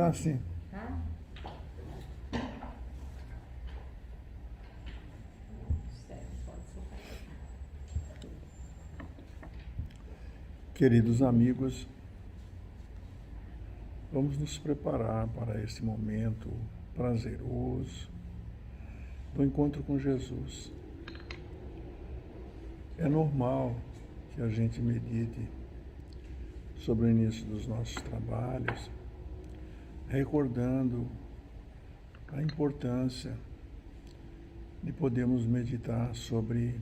Tá sim. Tá? Queridos amigos, vamos nos preparar para esse momento prazeroso do encontro com Jesus. É normal que a gente medite sobre o início dos nossos trabalhos, recordando a importância de podermos meditar sobre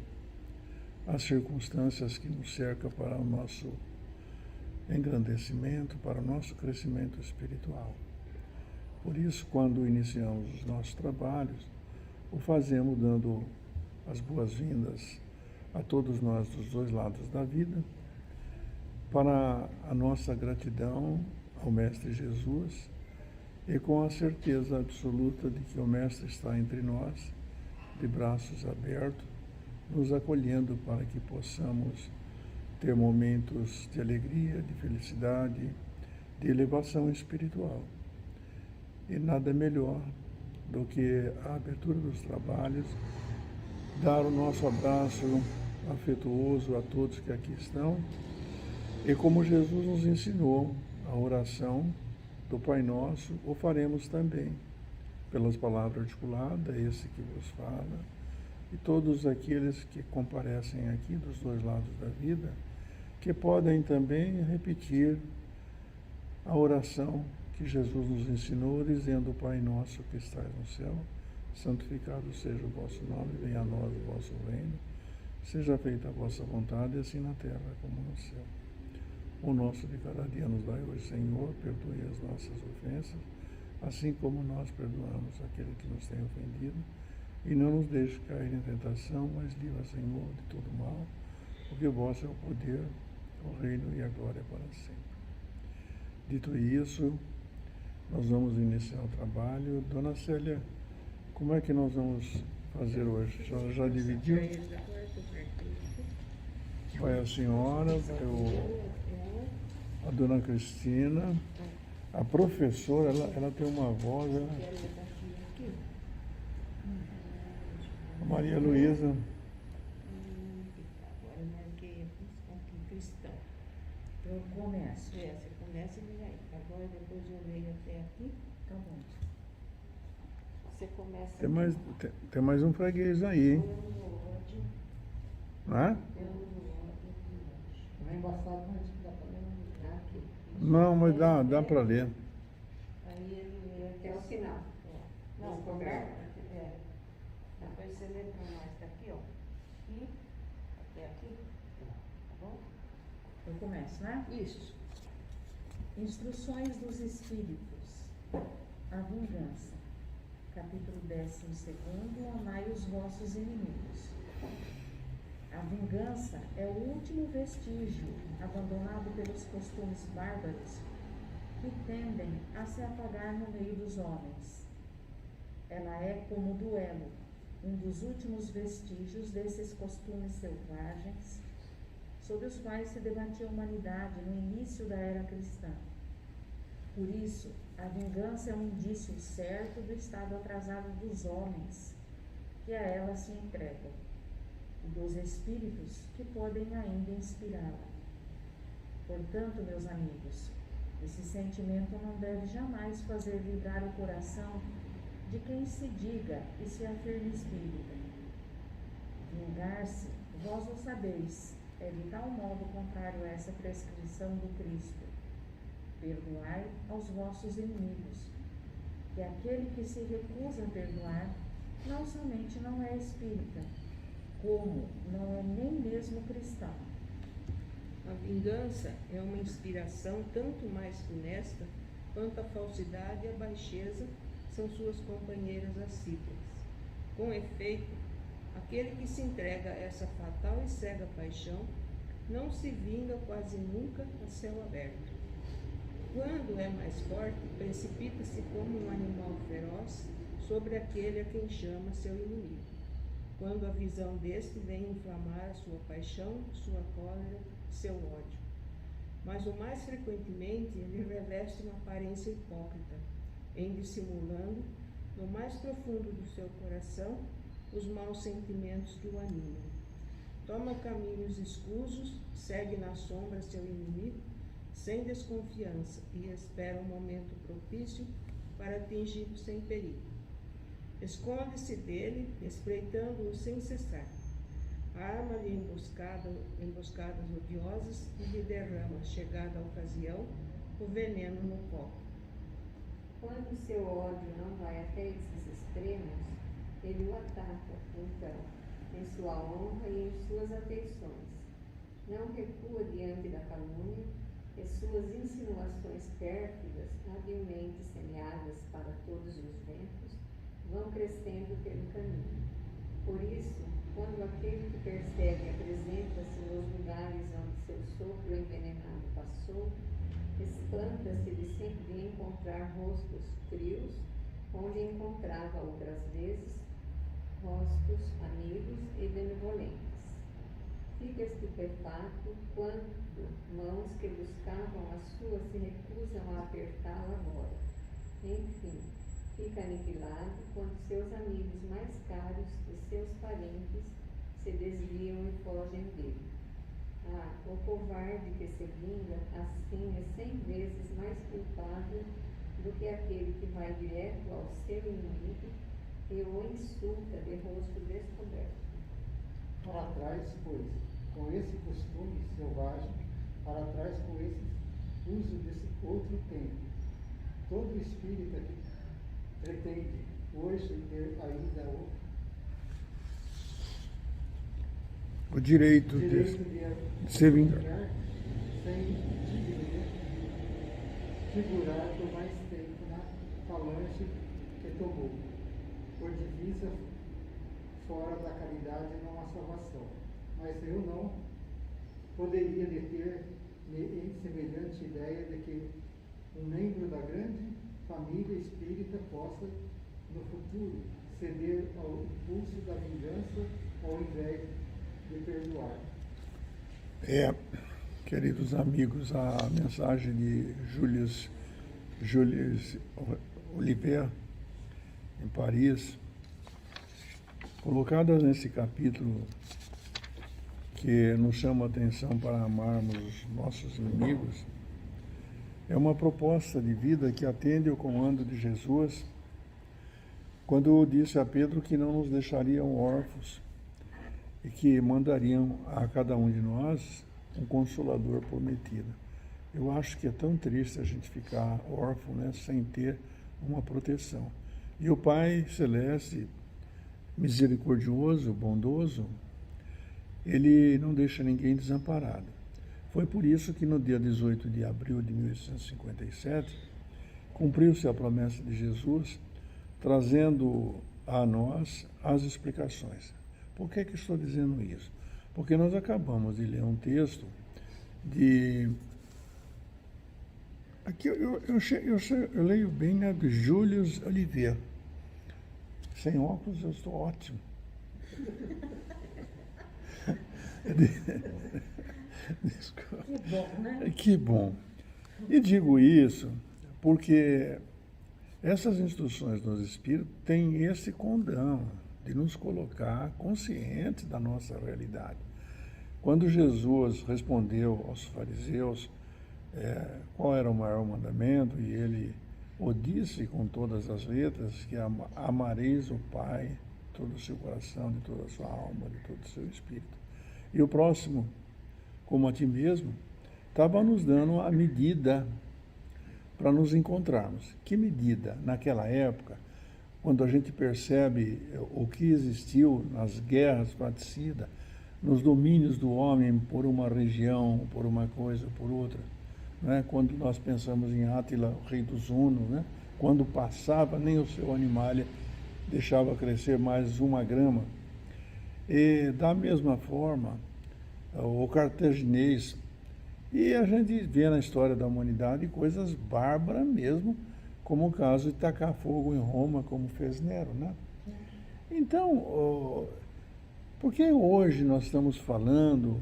as circunstâncias que nos cercam para o nosso engrandecimento, para o nosso crescimento espiritual. Por isso, quando iniciamos os nossos trabalhos, o fazemos dando as boas-vindas a todos nós dos dois lados da vida, para a nossa gratidão ao Mestre Jesus e com a certeza absoluta de que o Mestre está entre nós, de braços abertos, nos acolhendo para que possamos ter momentos de alegria, de felicidade, de elevação espiritual. E nada melhor do que a abertura dos trabalhos, dar o nosso abraço afetuoso a todos que aqui estão, e como Jesus nos ensinou a oração do Pai Nosso, o faremos também, pelas palavras articuladas, esse que vos fala, e todos aqueles que comparecem aqui dos dois lados da vida, que podem também repetir a oração que Jesus nos ensinou, dizendo: Pai nosso que estás no céu, santificado seja o vosso nome, venha a nós o vosso reino, seja feita a vossa vontade, assim na terra como no céu. O nosso de cada dia nos dai hoje, Senhor, perdoe as nossas ofensas, assim como nós perdoamos aquele que nos tem ofendido, e não nos deixe cair em tentação, mas livra, Senhor, de todo mal, porque vosso é o poder, o reino e a glória para sempre. Dito isso, nós vamos iniciar o trabalho. Dona Célia, como é que nós vamos fazer hoje? Já dividiu? Vai a senhora, vai a dona Cristina, a professora, ela tem uma voz, a Maria Luísa. Eu começo. Você começa e vem aí. Agora depois eu leio até aqui. Tá bom. Você começa. Tem mais um freguês aí, hein? Hã? Não é embaçado, mas dá para ler aqui. Não, mas dá para ler. Aí ele lê até o final. Não, começa. Depois você lê para nós daqui, ó. E até aqui. Tá bom? Eu começo, né? Isso. Instruções dos Espíritos. A vingança. Capítulo 12. Amai os vossos inimigos. A vingança é o último vestígio abandonado pelos costumes bárbaros que tendem a se apagar no meio dos homens. Ela é como o duelo, um dos últimos vestígios desses costumes selvagens sobre os quais se debatia a humanidade no início da era cristã. Por isso, a vingança é um indício certo do estado atrasado dos homens que a ela se entregam, e dos espíritos que podem ainda inspirá-la. Portanto, meus amigos, esse sentimento não deve jamais fazer vibrar o coração de quem se diga e se afirme espírita. Vingar-se, vós o sabeis, é de tal modo contrário a essa prescrição do Cristo. Perdoai aos vossos inimigos, que aquele que se recusa a perdoar não somente não é espírita, como não é nem mesmo cristão. A vingança é uma inspiração tanto mais funesta quanto a falsidade e a baixeza são suas companheiras assíduas. Com efeito, aquele que se entrega a essa fatal e cega paixão não se vinga quase nunca a céu aberto. Quando é mais forte, precipita-se como um animal feroz sobre aquele a quem chama seu inimigo. Quando a visão deste vem inflamar a sua paixão, sua cólera, seu ódio. mas o mais frequentemente ele reveste uma aparência hipócrita, em dissimulando, no mais profundo do seu coração, os maus sentimentos que o animam. Toma caminhos escusos, segue na sombra seu inimigo, sem desconfiança, e espera um momento propício para atingi-lo sem perigo. Esconde-se dele, espreitando-o sem cessar. Arma-lhe emboscadas odiosas e lhe derrama, chegada a ocasião, o veneno no copo. Quando seu ódio não vai até esses extremos, ele o ataca, então, em sua honra e em suas afeições. Não recua diante da calúnia, e suas insinuações pérfidas, habilmente semeadas para todos os ventos, vão crescendo pelo caminho. Por isso, quando aquele que persegue apresenta-se nos lugares onde seu sopro envenenado passou, espanta-se de sempre encontrar rostos frios, onde encontrava outras vezes rostos amigos e benevolentes. Fica estupefato quando mãos que buscavam a sua se recusam a apertá-la agora. Enfim, fica aniquilado quando seus amigos mais caros e seus parentes se desviam e fogem dele. Ah, o covarde que se vinga, assim é 100 vezes mais culpável do que aquele que vai direto ao seu inimigo e o insulta de rosto descoberto. Para trás, pois, com esse costume selvagem, para trás com esse uso desse outro tempo. Todo espírita que pretende hoje ter ainda O direito de ser vingado. sem figurar por mais tempo na falange que tomou, por divisa fora da caridade não há salvação. Mas eu não poderia deter-me em semelhante ideia de que um membro da grande família espírita possa, no futuro, ceder ao impulso da vingança ao invés de perdoar. Queridos amigos, a mensagem de Julius Oliver, em Paris, colocada nesse capítulo que nos chama a atenção para amarmos os nossos inimigos, é uma proposta de vida que atende ao comando de Jesus quando disse a Pedro que não nos deixariam órfãos e que mandariam a cada um de nós um consolador prometido. Eu acho que é tão triste a gente ficar órfão, né, sem ter uma proteção. E o Pai Celeste, misericordioso, bondoso, ele não deixa ninguém desamparado. Foi por isso que no dia 18 de abril de 1857, cumpriu-se a promessa de Jesus, trazendo a nós as explicações. Por que estou dizendo isso? Porque nós acabamos de ler um texto de... Aqui eu leio bem, né, de Julius Oliver. Sem óculos eu estou ótimo. Desculpa. Que bom, né? Que bom. E digo isso porque essas instruções dos Espíritos têm esse condão de nos colocar conscientes da nossa realidade. Quando Jesus respondeu aos fariseus qual era o maior mandamento, e ele o disse com todas as letras, que amareis o Pai de todo o seu coração, de toda a sua alma, de todo o seu espírito. E o próximo, como a ti mesmo, estava nos dando a medida para nos encontrarmos. Que medida? Naquela época, quando a gente percebe o que existiu nas guerras fratricidas, nos domínios do homem por uma região, por uma coisa, por outra, né? Quando nós pensamos em Átila, o rei dos Hunos, né? Quando passava, nem o seu animalha deixava crescer mais uma grama. E da mesma forma, o cartaginês, e a gente vê na história da humanidade coisas bárbaras mesmo, como o caso de tacar fogo em Roma, como fez Nero, né? Então, por que hoje nós estamos falando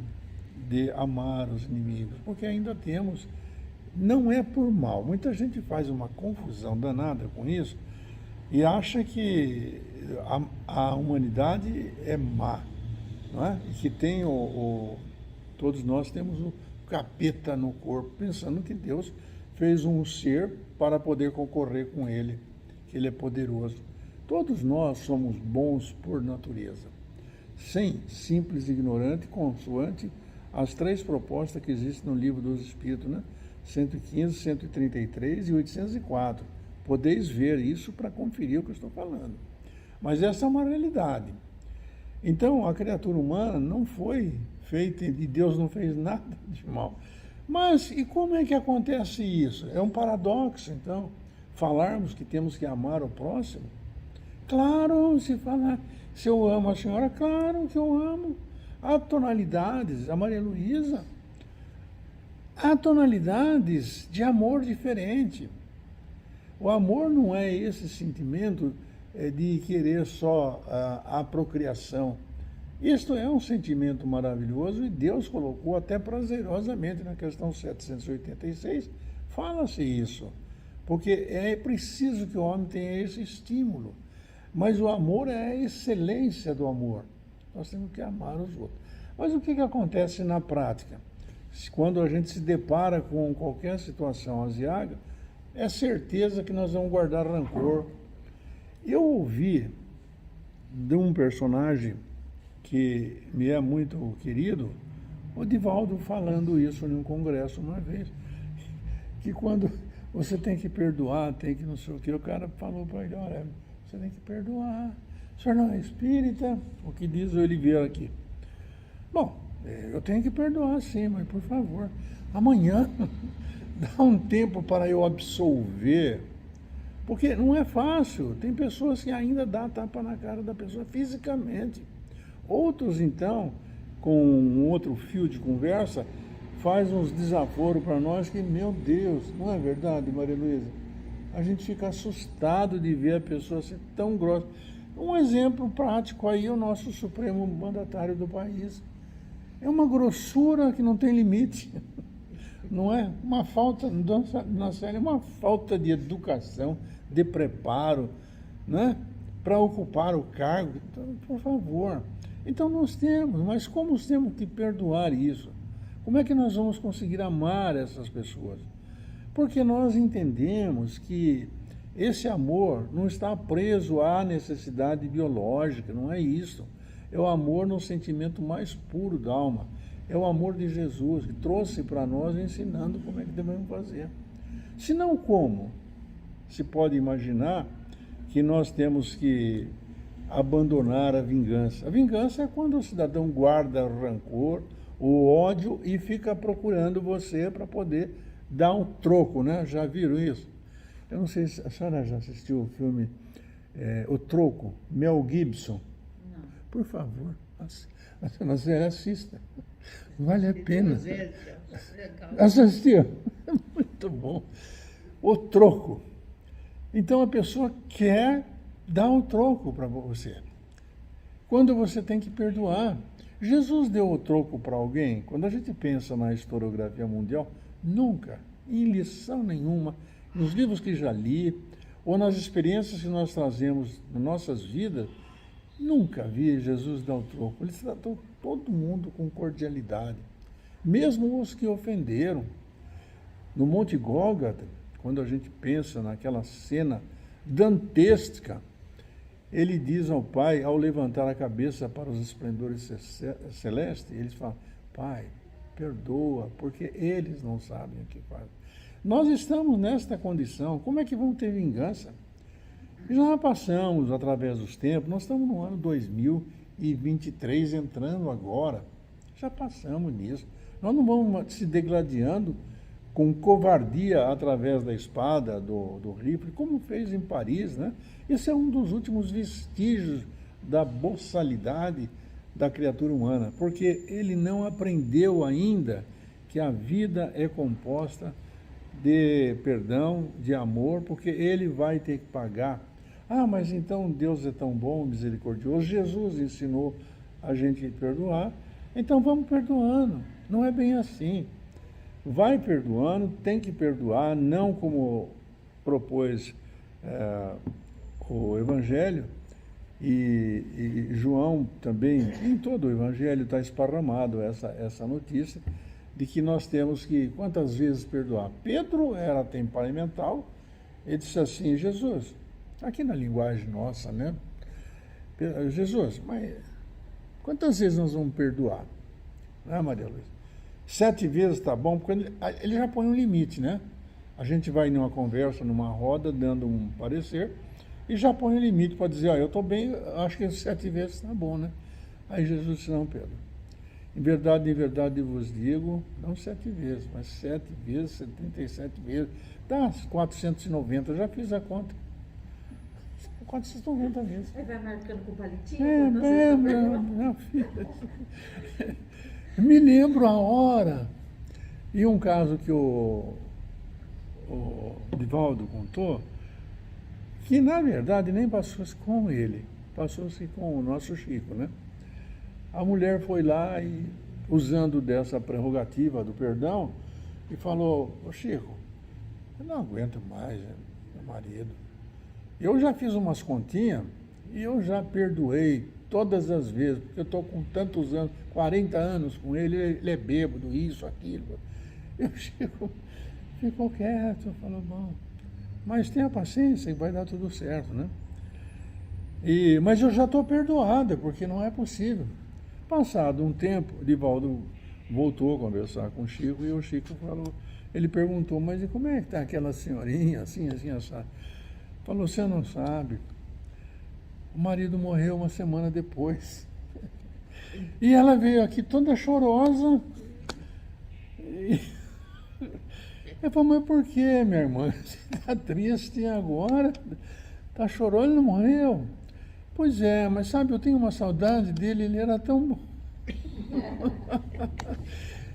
de amar os inimigos, porque ainda temos, não é por mal. Muita gente faz uma confusão danada com isso e acha que a humanidade é má, não é? E que tem todos nós temos o capeta no corpo, pensando que Deus fez um ser para poder concorrer com ele, que ele é poderoso. Todos nós somos bons por natureza. Sim, simples e ignorante, consoante as 3 propostas que existem no Livro dos Espíritos, né? 115, 133 e 804. Podeis ver isso para conferir o que eu estou falando. Mas essa é uma realidade. Então, a criatura humana não foi feita, e Deus não fez nada de mal. Mas, e como é que acontece isso? É um paradoxo, então, falarmos que temos que amar o próximo? Claro, se eu amo a senhora, claro que eu amo. Há tonalidades, a Maria Luísa, há tonalidades de amor diferente. O amor não é esse sentimento de querer só a procriação. Isto é um sentimento maravilhoso e Deus colocou até prazerosamente na questão 786, fala-se isso, porque é preciso que o homem tenha esse estímulo. Mas o amor é a excelência do amor. Nós temos que amar os outros. Mas o que acontece na prática? Quando a gente se depara com qualquer situação aziaga, é certeza que nós vamos guardar rancor. Eu ouvi de um personagem que me é muito querido, o Divaldo, falando isso em um congresso uma vez, que quando você tem que perdoar, tem que não sei o que, o cara falou para ele, olha, você tem que perdoar. O senhor não é espírita? O que diz o Oliveira aqui? Bom, eu tenho que perdoar sim, mas por favor, amanhã dá um tempo para eu absolver, porque não é fácil. Tem pessoas que ainda dão tapa na cara da pessoa fisicamente. Outros, então, com um outro fio de conversa, faz uns desaforos para nós que, meu Deus, não é verdade, Maria Luísa? A gente fica assustado de ver a pessoa ser tão grossa. Um exemplo prático aí, o nosso supremo mandatário do país. É uma grossura que não tem limite. Não é? Uma falta, na série, uma falta de educação, de preparo, né? Para ocupar o cargo. Então, por favor. Então nós temos, mas como temos que perdoar isso? Como é que nós vamos conseguir amar essas pessoas? Porque nós entendemos que esse amor não está preso à necessidade biológica, não é isso. É o amor no sentimento mais puro da alma. É o amor de Jesus, que trouxe para nós ensinando como é que devemos fazer. Se não, como? Se pode imaginar que nós temos que abandonar a vingança. A vingança é quando o cidadão guarda o rancor, o ódio e fica procurando você para poder dar um troco, né? Já viram isso? Eu não sei se a senhora já assistiu o filme O Troco, Mel Gibson. Não. Por favor, a senhora assista. Vale a pena. Assistiu? Muito bom. O troco. Então a pessoa quer dar o troco para você. Quando você tem que perdoar. Jesus deu o troco para alguém? Quando a gente pensa na historiografia mundial, nunca, em lição nenhuma, nos livros que já li, ou nas experiências que nós trazemos nas nossas vidas, nunca vi Jesus dar o troco. Ele tratou todo mundo com cordialidade, mesmo os que ofenderam. No Monte Gólgota, quando a gente pensa naquela cena dantesca, ele diz ao Pai, ao levantar a cabeça para os esplendores celestes, eles falam, Pai, perdoa, porque eles não sabem o que fazem. Nós estamos nesta condição, como é que vamos ter vingança? Já passamos através dos tempos, nós estamos no ano 2023, entrando agora, já passamos nisso. Nós não vamos se degladiando com covardia através da espada, do rifle, como fez em Paris, né? Esse é um dos últimos vestígios da boçalidade da criatura humana, porque ele não aprendeu ainda que a vida é composta de perdão, de amor, porque ele vai ter que pagar. Ah, mas então Deus é tão bom, misericordioso. Jesus ensinou a gente a perdoar, Então vamos perdoando. Não é bem assim. Vai perdoando, tem que perdoar, não como propôs o Evangelho, e João também, em todo o Evangelho está esparramado essa notícia de que nós temos que, quantas vezes perdoar? Pedro era temperamental, ele disse assim, Jesus, aqui na linguagem nossa, né? Jesus, mas quantas vezes nós vamos perdoar? Né, Maria Luísa? 7 vezes está bom, porque ele já põe um limite, né? A gente vai numa conversa, numa roda, dando um parecer, e já põe um limite para dizer, eu estou bem, acho que 7 vezes está bom, né? Aí Jesus disse, não, Pedro, em verdade vos digo, não 7 vezes, mas 7 vezes, 77 vezes, dá 490, eu já fiz a conta. 490 vezes. Aí vai marcando com o palitinho? Meu filho. Me lembro a hora, e um caso que o Divaldo contou, que na verdade nem passou-se com ele, passou-se com o nosso Chico, né? A mulher foi lá e, usando dessa prerrogativa do perdão, e falou, ô Chico, eu não aguento mais, meu marido. Eu já fiz umas continhas e eu já perdoei todas as vezes, porque eu estou com tantos anos, 40 anos com ele é bêbado, isso, aquilo. E o Chico ficou quieto, falou, bom, mas tenha paciência e vai dar tudo certo, né? Mas eu já estou perdoada, porque não é possível. Passado um tempo, Divaldo voltou a conversar com o Chico, e o Chico falou, ele perguntou, mas e como é que está aquela senhorinha, assim, assado? Falou, você não sabe, o marido morreu uma semana depois. E ela veio aqui toda chorosa. Eu falei, mas por que, minha irmã? Você está triste agora? Está chorando, ele não morreu? Pois é, mas sabe, eu tenho uma saudade dele, ele era tão bom.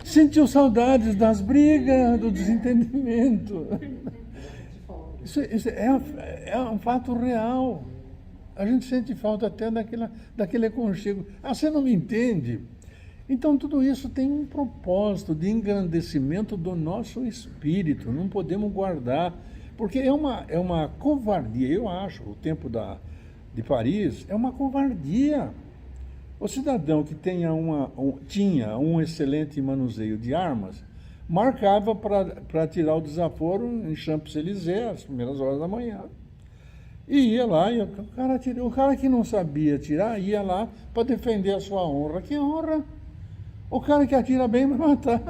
Sentiu saudades das brigas, do desentendimento. Isso é um fato real. A gente sente falta até daquele aconchego. Ah, você não me entende? Então, tudo isso tem um propósito de engrandecimento do nosso espírito. Não podemos guardar, porque é uma covardia. Eu acho, o tempo de Paris é uma covardia. O cidadão que tinha um excelente manuseio de armas, marcava para tirar o desaforo em Champs-Élysées, às primeiras horas da manhã. E ia lá, e o cara que não sabia atirar, ia lá para defender a sua honra. Que honra? O cara que atira bem vai matar.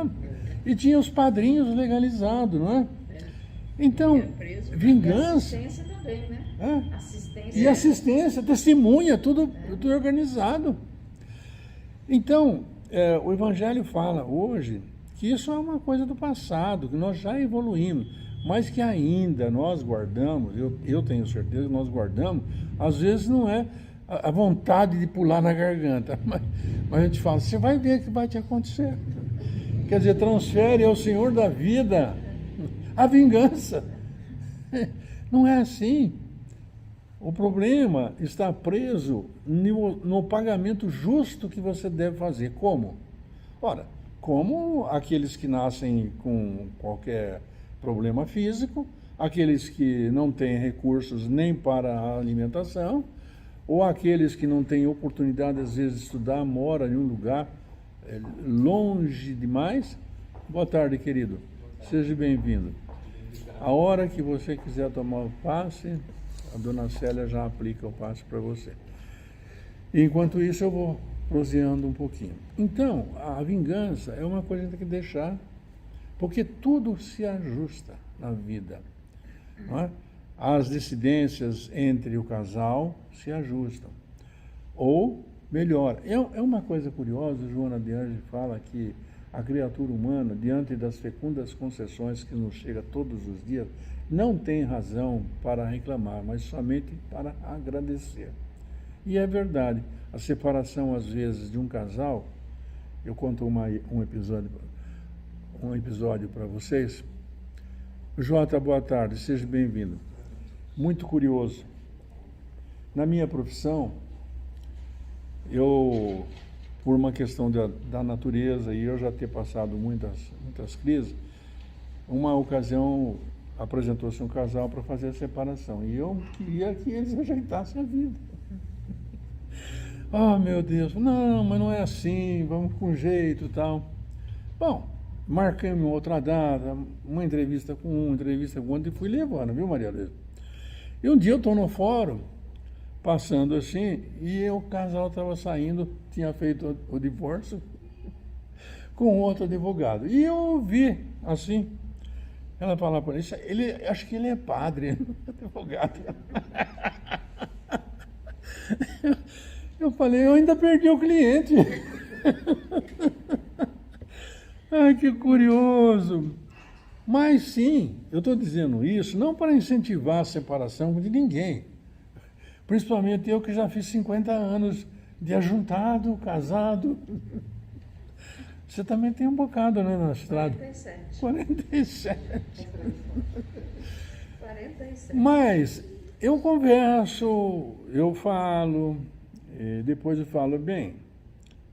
E tinha os padrinhos legalizados, não é? Então, vingança. E assistência também, né? É? Assistência. E assistência, testemunha, tudo organizado. Então, o Evangelho fala hoje que isso é uma coisa do passado, que nós já evoluímos, mas que ainda nós guardamos, eu tenho certeza que nós guardamos, às vezes não é a vontade de pular na garganta, mas a gente fala, você vai ver o que vai te acontecer. Quer dizer, transfere ao Senhor da vida a vingança. Não é assim. O problema está preso no pagamento justo que você deve fazer. Como? Ora, como aqueles que nascem com qualquer problema físico, aqueles que não têm recursos nem para a alimentação, ou aqueles que não têm oportunidade, às vezes, de estudar, mora em um lugar longe demais. Boa tarde, querido. Seja bem-vindo. A hora que você quiser tomar o passe, a dona Célia já aplica o passe para você. E, enquanto isso, eu vou proseando um pouquinho. Então, a vingança é uma coisa que tem que deixar, porque tudo se ajusta na vida. Não é? As dissidências entre o casal se ajustam. Ou, melhor, é uma coisa curiosa, Joana de Angelis fala que a criatura humana, diante das fecundas concessões que nos chega todos os dias, não tem razão para reclamar, mas somente para agradecer. E é verdade, a separação, às vezes, de um casal, eu conto um episódio para vocês. Jota, boa tarde, seja bem-vindo. Muito curioso. Na minha profissão, eu por uma questão da natureza e eu já ter passado muitas crises, uma ocasião apresentou-se um casal para fazer a separação e eu queria que eles ajeitassem a vida. Oh, meu Deus, não, mas não é assim, vamos com jeito e tal. Bom, marquei uma outra data, uma entrevista com um, entrevista com outro e fui levando, viu, Maria Luísa? E um dia eu estou no fórum, passando assim, e o casal estava saindo, tinha feito o divórcio com outro advogado. E eu vi, assim, ela falava para ele, acho que ele é padre, advogado. Eu falei, eu ainda perdi o cliente. Ai, que curioso. Mas sim, eu estou dizendo isso não para incentivar a separação de ninguém. Principalmente eu que já fiz 50 anos de ajuntado, casado. Você também tem um bocado, né, na estrada? 47. 47. Mas eu converso, eu falo, depois eu falo, bem,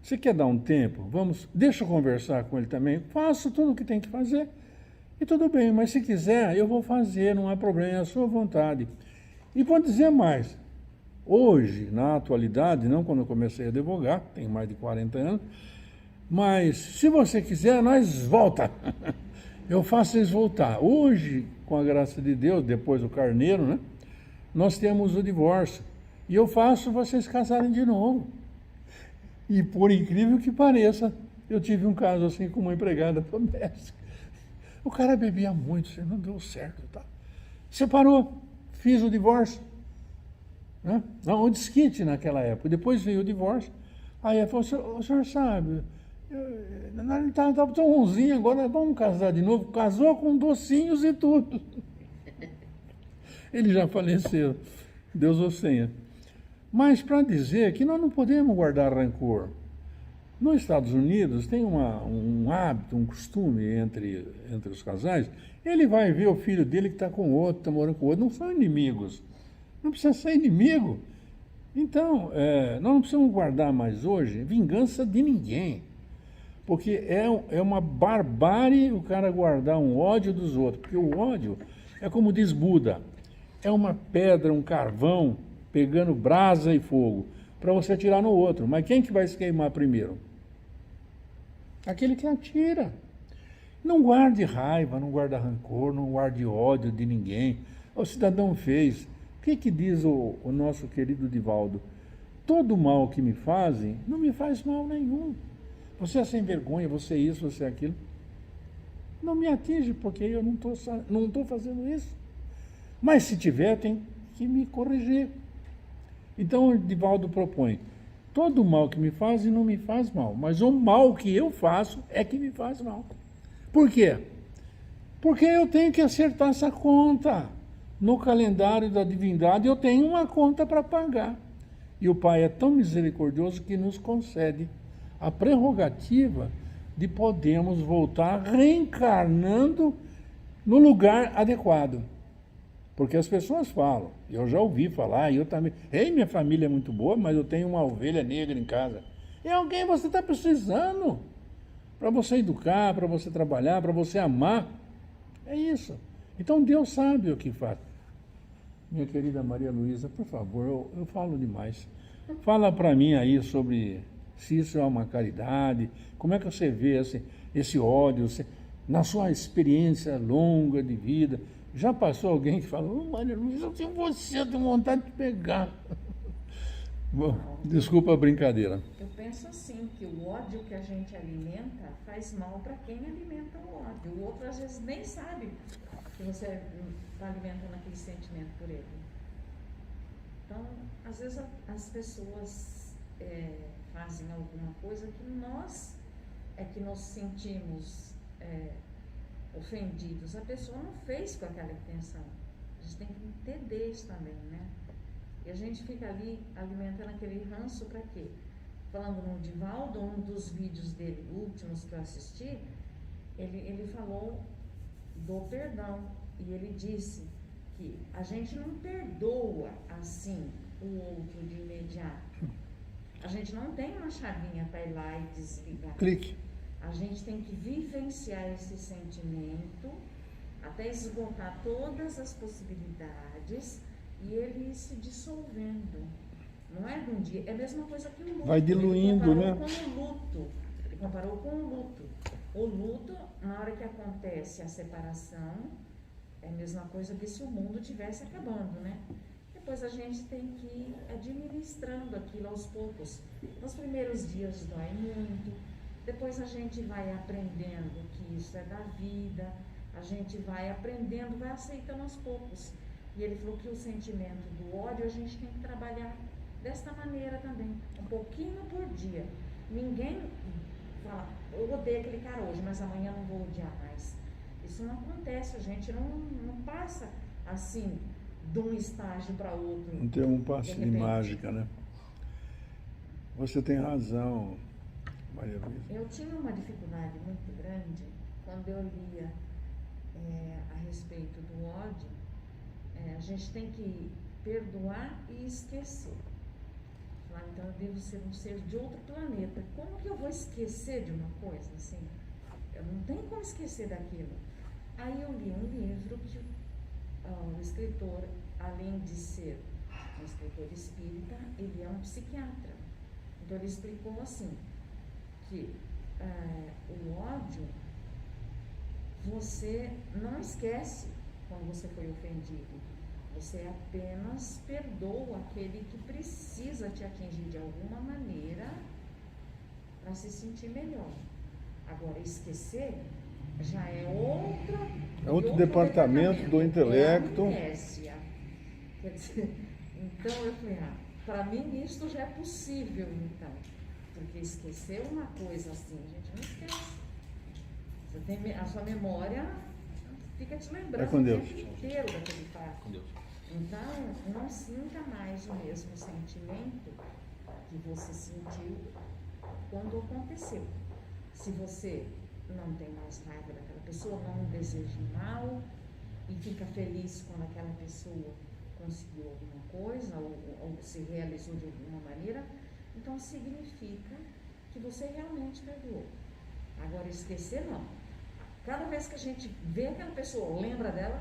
você quer dar um tempo? Deixa eu conversar com ele também. Faço tudo o que tem que fazer e tudo bem, mas se quiser, eu vou fazer, não há problema, é a sua vontade. E vou dizer mais. Hoje, na atualidade, não quando eu comecei a advogar, tenho mais de 40 anos, mas se você quiser, nós volta. Eu faço eles voltar. Hoje, com a graça de Deus, depois do carneiro, né, nós temos o divórcio. E eu faço vocês casarem de novo. E por incrível que pareça, eu tive um caso assim com uma empregada doméstica. O cara bebia muito, não deu certo. Tá? Separou, fiz o divórcio. Né? Não, o desquite naquela época. Depois veio o divórcio. Aí ela falou, o senhor sabe, ele estava tão ruimzinho, agora vamos casar de novo. Casou com docinhos e tudo. Ele já faleceu, Deus o tenha. Mas para dizer que nós não podemos guardar rancor. Nos Estados Unidos tem um hábito, um costume entre os casais. Ele vai ver o filho dele que está com outro, está morando com outro. Não são inimigos. Não precisa ser inimigo. Então, nós não precisamos guardar mais hoje vingança de ninguém. Porque é uma barbárie o cara guardar um ódio dos outros. Porque o ódio é como diz Buda, é uma pedra, um carvão, pegando brasa e fogo, para você atirar no outro. Mas quem que vai se queimar primeiro? Aquele que atira. Não guarde raiva, não guarde rancor, não guarde ódio de ninguém. O cidadão fez. O que diz o nosso querido Divaldo? Todo mal que me fazem, não me faz mal nenhum. Você é sem vergonha, você é isso, você é aquilo. Não me atinge, porque eu não estou fazendo isso. Mas se tiver, tem que me corrigir. Então, o Divaldo propõe, todo mal que me fazem não me faz mal, mas o mal que eu faço é que me faz mal. Por quê? Porque eu tenho que acertar essa conta. No calendário da divindade eu tenho uma conta para pagar. E o Pai é tão misericordioso que nos concede a prerrogativa de podermos voltar reencarnando no lugar adequado. Porque as pessoas falam, eu já ouvi falar, e eu também, minha família é muito boa, mas eu tenho uma ovelha negra em casa. É alguém que você está precisando para você educar, para você trabalhar, para você amar. É isso. Então Deus sabe o que faz. Minha querida Maria Luísa, por favor, eu falo demais. Fala para mim aí sobre se isso é uma caridade, como é que você vê esse ódio, na sua experiência longa de vida. Já passou alguém que falou, Maria Luísa, eu tenho vontade de pegar. Bom, desculpa a brincadeira. Eu penso assim, que o ódio que a gente alimenta faz mal para quem alimenta o ódio. O outro às vezes nem sabe que você está alimentando aquele sentimento por ele. Então, às vezes as pessoas fazem alguma coisa que nós é que nos sentimos ofendidos. A pessoa não fez com aquela intenção. A gente tem que entender isso também, né? E a gente fica ali alimentando aquele ranço para quê? Falando no Divaldo, um dos vídeos dele, últimos que eu assisti, ele falou do perdão. E ele disse que a gente não perdoa assim o outro de imediato. A gente não tem uma chavinha para ir lá e desligar. Clique. A gente tem que vivenciar esse sentimento até esgotar todas as possibilidades e ele ir se dissolvendo. Não é de um dia, é a mesma coisa que o luto. Vai diluindo, ele né? comparou com o luto. Ele comparou com o luto. O luto, na hora que acontece a separação, é a mesma coisa que se o mundo estivesse acabando, né? Depois a gente tem que ir administrando aquilo aos poucos. Nos primeiros dias dói muito, depois a gente vai aprendendo que isso é da vida, a gente vai aprendendo, vai aceitando aos poucos. E ele falou que o sentimento do ódio a gente tem que trabalhar desta maneira também, um pouquinho por dia. Ninguém fala, eu odeio aquele cara hoje, mas amanhã não vou odiar mais. Isso não acontece, a gente não passa assim de um estágio para outro. Não tem um passe de repente. mágica, né? Você tem razão, Maria Luísa. Eu tinha uma dificuldade muito grande quando eu lia a respeito do ódio. A gente tem que perdoar e esquecer. Então eu devo ser um ser de outro planeta. Como que eu vou esquecer de uma coisa assim? Eu não tenho como esquecer daquilo. Aí eu li um livro que o escritor, além de ser um escritor espírita, ele é um psiquiatra. Então ele explicou assim, que o ódio, você não esquece quando você foi ofendido. Você apenas perdoa aquele que precisa te atingir de alguma maneira para se sentir melhor. Agora, esquecer já é outro departamento do intelecto. É amnésia. Quer dizer, então eu falei, para mim isso já é possível, então. Porque esquecer uma coisa assim, a gente não esquece. Você tem, a sua memória fica te lembrando com Deus. o tempo inteiro daquele fato. Com Deus. Então, não sinta mais o mesmo sentimento que você sentiu quando aconteceu. Se você não tem mais raiva daquela pessoa, não deseja mal e fica feliz quando aquela pessoa conseguiu alguma coisa ou se realizou de alguma maneira, então significa que você realmente perdoou. Agora, esquecer não. Cada vez que a gente vê aquela pessoa, lembra dela,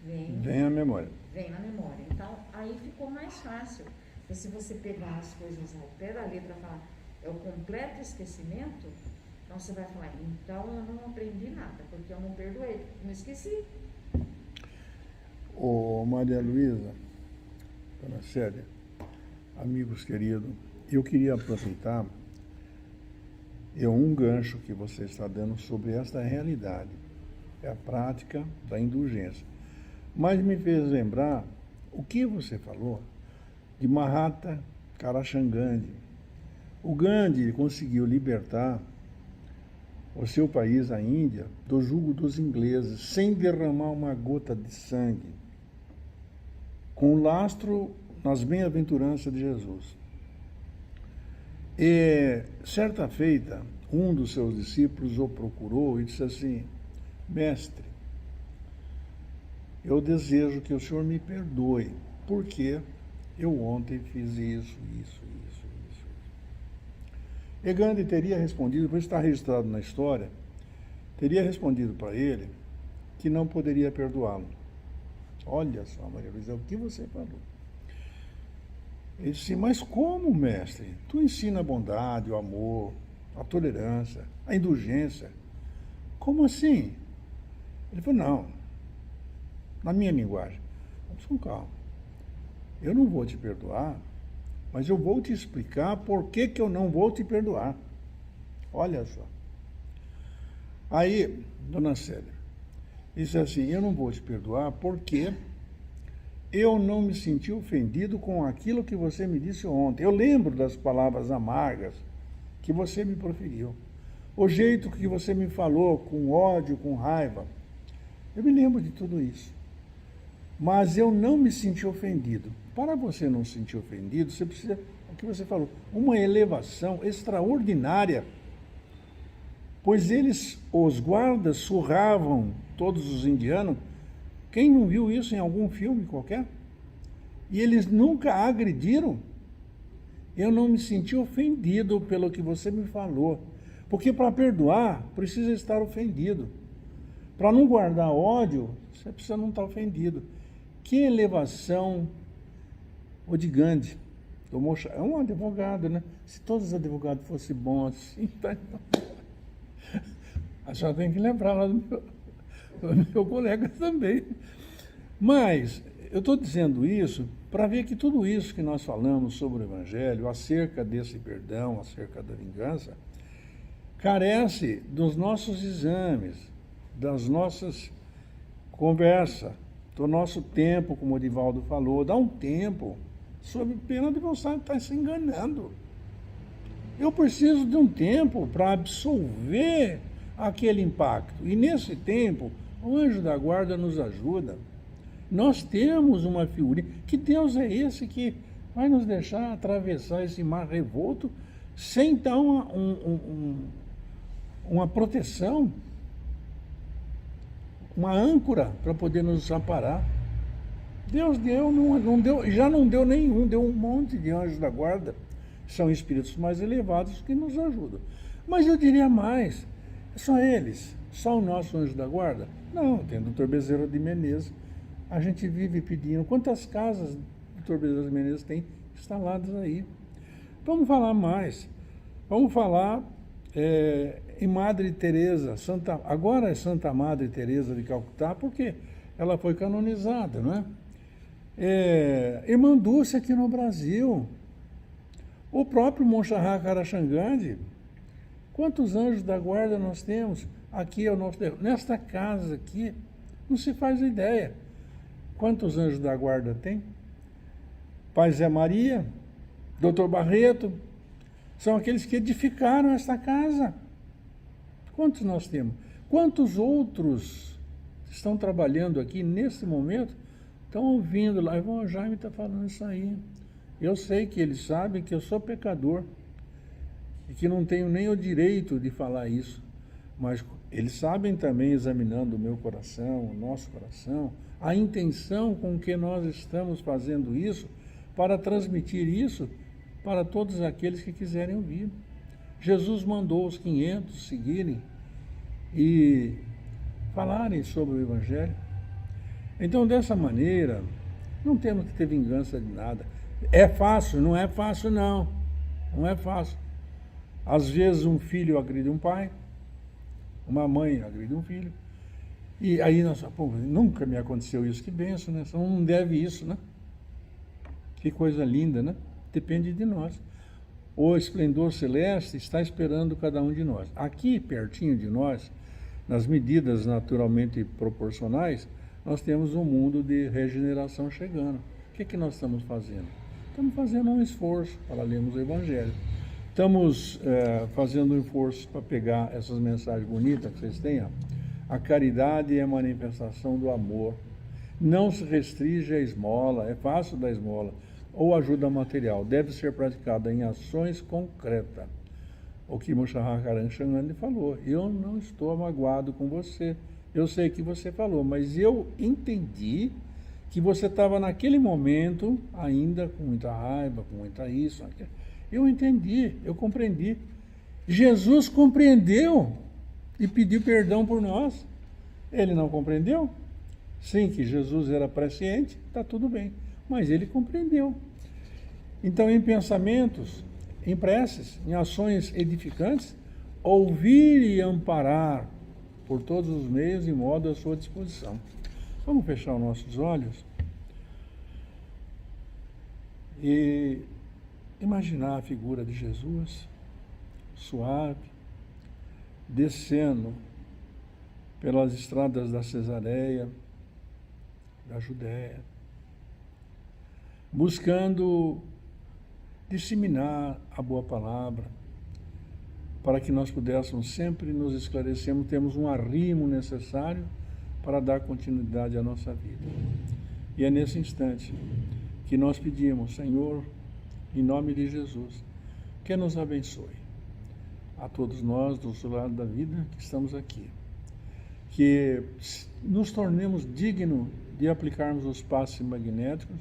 Vem a memória. vem na memória. Então, aí ficou mais fácil. Porque se você pegar as coisas ao pé da letra e falar, é o completo esquecimento, então você vai falar, então eu não aprendi nada, porque eu não perdoei, não esqueci. Ô Maria Luísa, dona Célia, amigos queridos, eu queria aproveitar um gancho que você está dando sobre esta realidade, é a prática da indulgência. Mas me fez lembrar o que você falou de Mahatma Karachandji. O Gandhi conseguiu libertar o seu país, a Índia, do jugo dos ingleses, sem derramar uma gota de sangue, com lastro nas bem-aventuranças de Jesus. E, certa feita, um dos seus discípulos o procurou e disse assim, mestre, eu desejo que o senhor me perdoe, porque eu ontem fiz isso. E Gandhi teria respondido, por isso está registrado na história, teria respondido para ele que não poderia perdoá-lo. Olha só, Maria Luísa, o que você falou? Ele disse, mas como, mestre? Tu ensina a bondade, o amor, a tolerância, a indulgência. Como assim? Ele falou, não, na minha linguagem. Vamos com calma. Eu não vou te perdoar, mas eu vou te explicar por que eu não vou te perdoar. Olha só. Aí, dona Célia, disse assim, eu não vou te perdoar porque eu não me senti ofendido com aquilo que você me disse ontem. Eu lembro das palavras amargas que você me proferiu. O jeito que você me falou, com ódio, com raiva. Eu me lembro de tudo isso. Mas eu não me senti ofendido. Para você não se sentir ofendido, você precisa, o que você falou, uma elevação extraordinária. Pois eles, os guardas, surravam todos os indianos. Quem não viu isso em algum filme qualquer? E eles nunca agrediram. eu não me senti ofendido pelo que você me falou. Porque para perdoar, precisa estar ofendido. Para não guardar ódio, você precisa não estar ofendido. Que elevação, o de Gandhi, é um advogado, né? Se todos os advogados fossem bons assim, tá... a senhora tem que lembrar lá do meu colega também. Mas eu estou dizendo isso para ver que tudo isso que nós falamos sobre o Evangelho, acerca desse perdão, acerca da vingança, carece dos nossos exames, das nossas conversas, do nosso tempo, como o Divaldo falou. Dá um tempo, sob pena de você estar se enganando. Eu preciso de um tempo para absorver aquele impacto. E nesse tempo, o anjo da guarda nos ajuda. Nós temos uma figurinha. Que Deus é esse que vai nos deixar atravessar esse mar revolto sem dar uma proteção, uma âncora para poder nos amparar? Deus deu, não deu, já não deu nenhum, deu um monte de anjos da guarda. São espíritos mais elevados que nos ajudam. Mas eu diria mais, só eles, só o nosso anjo da guarda? Não, tem o Dr. Bezerra de Menezes. A gente vive pedindo. Quantas casas o Dr. Bezerra de Menezes tem instaladas aí? Vamos falar mais. Vamos falar em Madre Teresa, agora é Santa Madre Teresa de Calcutá, porque ela foi canonizada, não é? Irmã Dulce aqui no Brasil. O próprio Monshahá Karachangandi. Quantos anjos da guarda nós temos aqui ao nosso derredor? Nesta casa aqui, não se faz ideia. Quantos anjos da guarda tem? Pai Zé Maria, Dr. Barreto, são aqueles que edificaram esta casa. Quantos nós temos? Quantos outros estão trabalhando aqui nesse momento? Estão ouvindo lá, o Jaime está falando isso aí. Eu sei que eles sabem que eu sou pecador e que não tenho nem o direito de falar isso, mas eles sabem também, examinando o meu coração, o nosso coração, a intenção com que nós estamos fazendo isso, para transmitir isso para todos aqueles que quiserem ouvir. Jesus mandou os 500 seguirem e falarem sobre o Evangelho. Então, dessa maneira, não temos que ter vingança de nada. É fácil? Não é fácil, não. Não é fácil. Às vezes um filho agride um pai, uma mãe agride um filho, e aí nós falamos, nunca me aconteceu isso, que benção, né? Não deve isso, né? Que coisa linda, né? Depende de nós. O esplendor celeste está esperando cada um de nós. Aqui, pertinho de nós, nas medidas naturalmente proporcionais, nós temos um mundo de regeneração chegando. O que nós estamos fazendo? Estamos fazendo um esforço para lermos o Evangelho. Estamos fazendo um esforço para pegar essas mensagens bonitas que vocês têm. Ó. A caridade é a manifestação do amor. Não se restringe a esmola, é fácil dar esmola, ou ajuda material. Deve ser praticada em ações concretas. O que Monshahá Karachangandi falou. Eu não estou magoado com você. Eu sei que você falou, mas eu entendi que você estava naquele momento ainda com muita raiva, com muita isso. Eu entendi, eu compreendi. Jesus compreendeu e pediu perdão por nós. Ele não compreendeu? Sim, que Jesus era presciente, está tudo bem. Mas ele compreendeu. Então, em pensamentos, em preces, em ações edificantes, ouvir e amparar por todos os meios e modo à sua disposição. Vamos fechar os nossos olhos e imaginar a figura de Jesus, suave, descendo pelas estradas da Cesareia, da Judéia, buscando disseminar a boa palavra, para que nós pudéssemos sempre nos esclarecermos, temos um arrimo necessário para dar continuidade à nossa vida. E é nesse instante que nós pedimos, Senhor, em nome de Jesus, que nos abençoe. A todos nós, do outro lado da vida, que estamos aqui. Que nos tornemos dignos de aplicarmos os passes magnéticos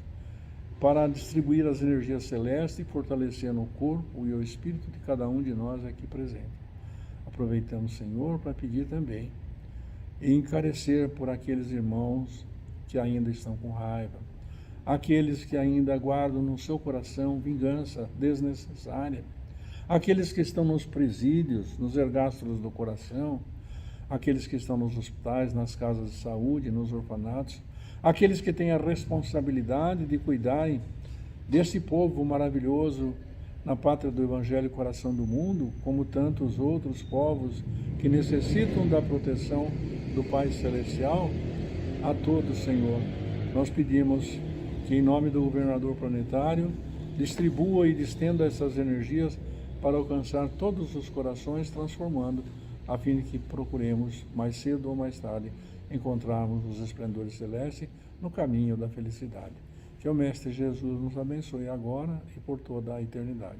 para distribuir as energias celestes e fortalecer no corpo e o espírito de cada um de nós aqui presente. Aproveitamos, Senhor, para pedir também e encarecer por aqueles irmãos que ainda estão com raiva, aqueles que ainda guardam no seu coração vingança desnecessária, aqueles que estão nos presídios, nos ergástulos do coração, aqueles que estão nos hospitais, nas casas de saúde, nos orfanatos, aqueles que têm a responsabilidade de cuidarem desse povo maravilhoso na pátria do Evangelho Coração do Mundo, como tantos outros povos que necessitam da proteção do Pai Celestial. A todos, Senhor, nós pedimos que, em nome do governador planetário, distribua e distenda essas energias para alcançar todos os corações, transformando, a fim de que procuremos, mais cedo ou mais tarde, encontrarmos os esplendores celestes no caminho da felicidade. Que o Mestre Jesus nos abençoe agora e por toda a eternidade.